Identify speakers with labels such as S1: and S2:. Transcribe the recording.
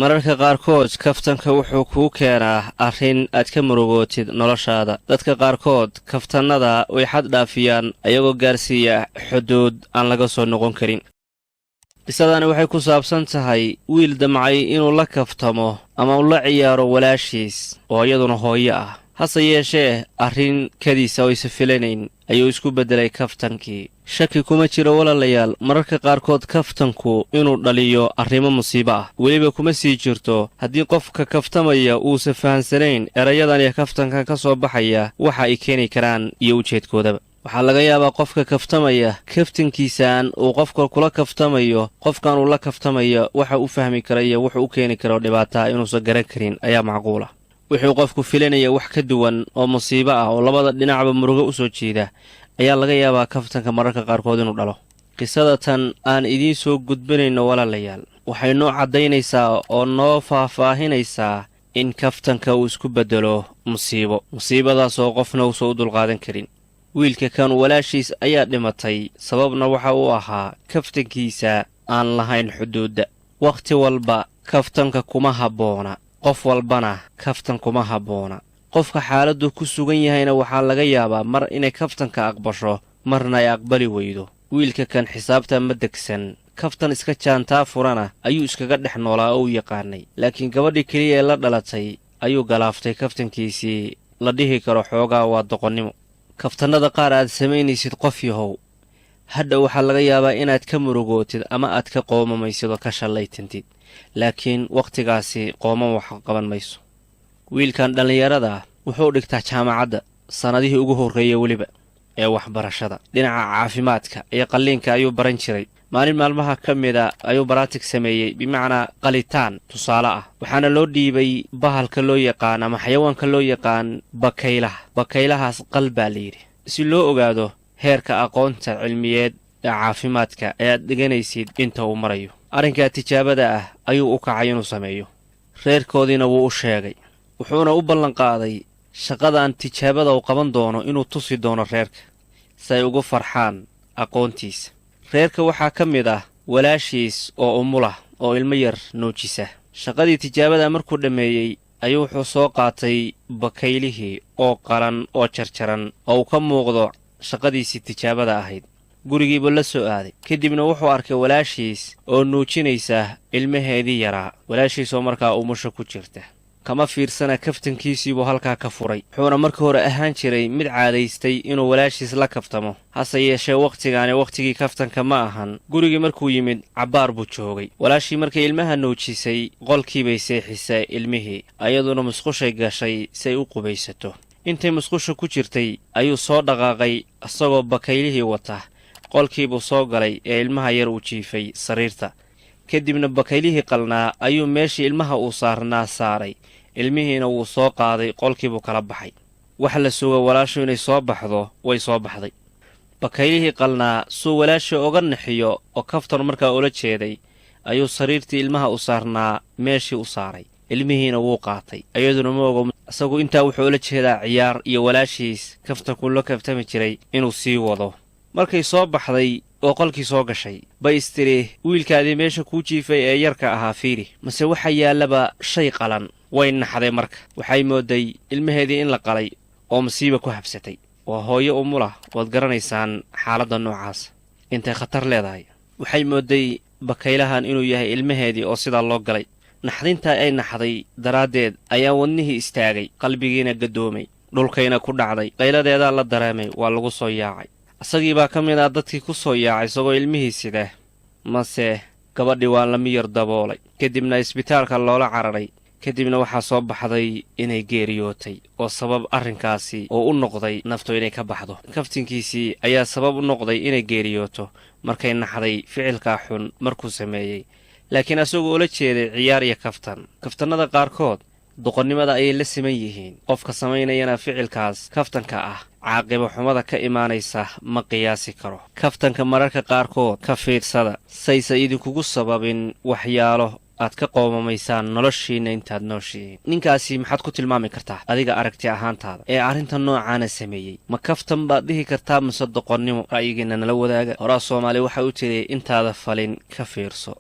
S1: mararka qaarkood kaftanka wuxuu kuu keenaa arrin aad ka murugootid noloshaada. dadka qaarkood kaftannada way xad dhaafiyaan ayagoo gaarsiiya xuduud aan laga soo noqon karin. qisadani waxay ku saabsan tahay wiil damcay inuu la kaftamo ama uu la ciyaaro walaashiis oo iyaduna hooyo ah. hase yeeshee arrin kadiisa oo isa filanayn ayuu isku beddelay kaftankii. shaki kuma jiro walaalayaal, mararka qaarkood kaftanku inuu dhaliyo arrimo musiibo ah. weliba kuma sii jirto haddii qofka kaftamaya uusa fahansanayn erayadan iyo kaftankan ka soo baxaya waxa ay keeni karaan iyo ujeedkoodaba. waxaa laga yaabaa qofka kaftamaya kaftankiisaan uu qofka kula kaftamayo, qofkan uu la kaftamayo waxa u fahmi kara iyo wuxuu u keeni karo dhibaataa inuusan garan karin ayaa macquul ah. wuxuu qofku filanaya wax ka duwan oo musiibo ah oo labada dhinacba murugo u soo jeeda ayaa laga yaabaa kaftanka mararka qaarkood inuu dhalo. qisada tan aan idiin soo gudbinayno walaalayaal waxay noo caddaynaysaa oo noo faahfaahinaysaa in kaftanka uu isku beddelo musiibadaas oo qofna uusan u dulqaadan karin. wiilka kan walaashiis ayaa dhimatay, sababna waxa uu ahaa kaftankiisa aan lahayn xuduudda. wakhti walba kaftanka kuma habboona, qof walbana kaftan kuma habboona. qofka xaaladdu ku sugan yahayna waxaa laga yaabaa mar inay kaftanka aqbasho, marna ay aqbali weydo. wiilka kan xisaabta ma degsan, kaftan iska jaantaa furana ayuu iskaga dhex noolaa oo u yaqaanay. laakiin gabadhii keliya ee la dhalatay ayuu galaaftay kaftankiisii. la dhihi karo xoogaa waa doqonnimo. kaftannada qaar aad samaynaysid qof yahow, hadha waxaa laga yaabaa inaad ka murugootid ama aad ka qoomamaysid oo ka shallaytantid, laakiin wakhtigaasi qooman wax qaban mayso. wiilkan dhallinyarada wuxuu dhigtaa jaamacadda sannadihii ugu horreeyey weliba ee waxbarashada. dhinaca caafimaadka iyo qalliinka ayuu baran jiray. maalin maalmaha ka mida ayuu baraatig sameeyey, bimacnaa qalitaan tusaale ah. waxaana loo dhiibay bahalka loo yaqaan ama xayawaanka loo yaqaan bakaylahaas qal baa layidhi, si loo ogaado heerka aqoonta cilmiyeed ee caafimaadka ee aad dhiganaysid inta uu marayo. arrinkaa tijaabada ah ayuu u kacay inuu sameeyo. reerkoodiina wuu u sheegay, wuxuuna u ballanqaaday shaqadan tijaabada uu qaban doono inuu tusi doono reerka si ay ugu farxaan aqoontiisa. reerka waxaa ka mid ah walaashiis oo umulah oo ilmo yar nuujisa. shaqadii tijaabada markuu dhammeeyey ayuu wuxuu soo qaatay bakaylihii oo qalan oo jarjaran oo uu ka muuqdo shaqadiisii tijaabada ahayd. gurigiibuu la soo aaday. kadibna wuxuu arkay walaashiis oo nuujinaysa ilmaheedii yaraa, walaashiis oo markaa umusho ku jirta. kama fiirsana kaftankiisiibuu halkaa ka furay. wuxuuna marka hore ahaan jiray mid caadaystay inuu walaashiis la kaftamo. hase yeeshee wakhtigaani wakhtigii kaftanka ma ahan. gurigii markuu yimid cabbaar buu joogay. walaashii markay ilmaha nuujisay qolkiibay seexisay ilmihii, ayaduna musqushay gashay si ay u qubaysato. intay musqusha ku jirtay ayuu soo dhaqaaqay isagoo bakaylihii wata. qolkiibuu soo galay ee ilmaha yar uu jiifay sariirta. kadibna bakaylihii qalnaa ayuu meeshii ilmaha uu saarnaa saaray. ilmihiina wuu soo qaaday, qolkiibuu kala baxay. wax la suga walaashu inay soo baxdo way soo baxday. bakaylihii qalnaa suu walaashii oga naxiyo oo kaftan markaa ula jeeday ayuu sariirtii ilmaha u saarnaa meeshii u saaray. ilmihiina wuu qaatay, iyaduna ma ogo isagu intaa wuxuu ula jeedaa ciyaar iyo walaashiis kaftankuu la kaftami jiray inuu sii wado. markay soo baxday oo qolkii soo gashay bay istiri, wiilkaadii meesha kuu jiifay ee yarka ahaa fiiri, mase waxa yaallaba shay qalan. way naxday marka. waxay moodday ilmaheedii in la qalay oo masiiba ku habsatay. waa hooyo umulah, waad garanaysaan xaaladda noocaas intay khatar leedahay. waxay moodday bakaylahan inuu yahay ilmaheedii oo sidaa loo galay. naxdintaa ay naxday daraaddeed ayaa wadnihii istaagay, qalbigiina gaddoomay, dhulkayna ku dhacday. qayladeedaa la dareemay, waa lagu soo yaacay. isagii baa ka mid ah dadkii ku soo yaacay isagoo ilmihii sida. mase gabadhii waa la miyir daboolay, kadibna isbitaalka loola cararay. kadibna waxaa soo baxday inay geeriyootay oo sabab arrinkaasi oo u noqday naftu inay ka baxdo. kaftankiisii ayaa sabab u noqday inay geeriyooto markay naxday ficilkaa xun markuu sameeyey. laakiin asagoo ula jeeday ciyaar iyo kaftan. kaftannada qaarkood doqonnimada ayay la siman yihiin. qofka samaynayana ficilkaas kaftanka ah caaqibo xumada ka imaanaysa ma qiyaasi karo. kaftanka mararka qaarkood ka fiirsada saysa idinkugu sababin waxyaalo aad ka qoomamaysaan noloshiinna intaad nooshihiin. ninkaasi maxaad ku tilmaami kartaa adiga aragti ahaantaada ee arrinta noocaana sameeyey? ma kaftan baad dhihi kartaa mase doqonnimo? ra'yigiinna nala wadaaga. horaa soomaali waxay u tiri intaada falin ka fiirso.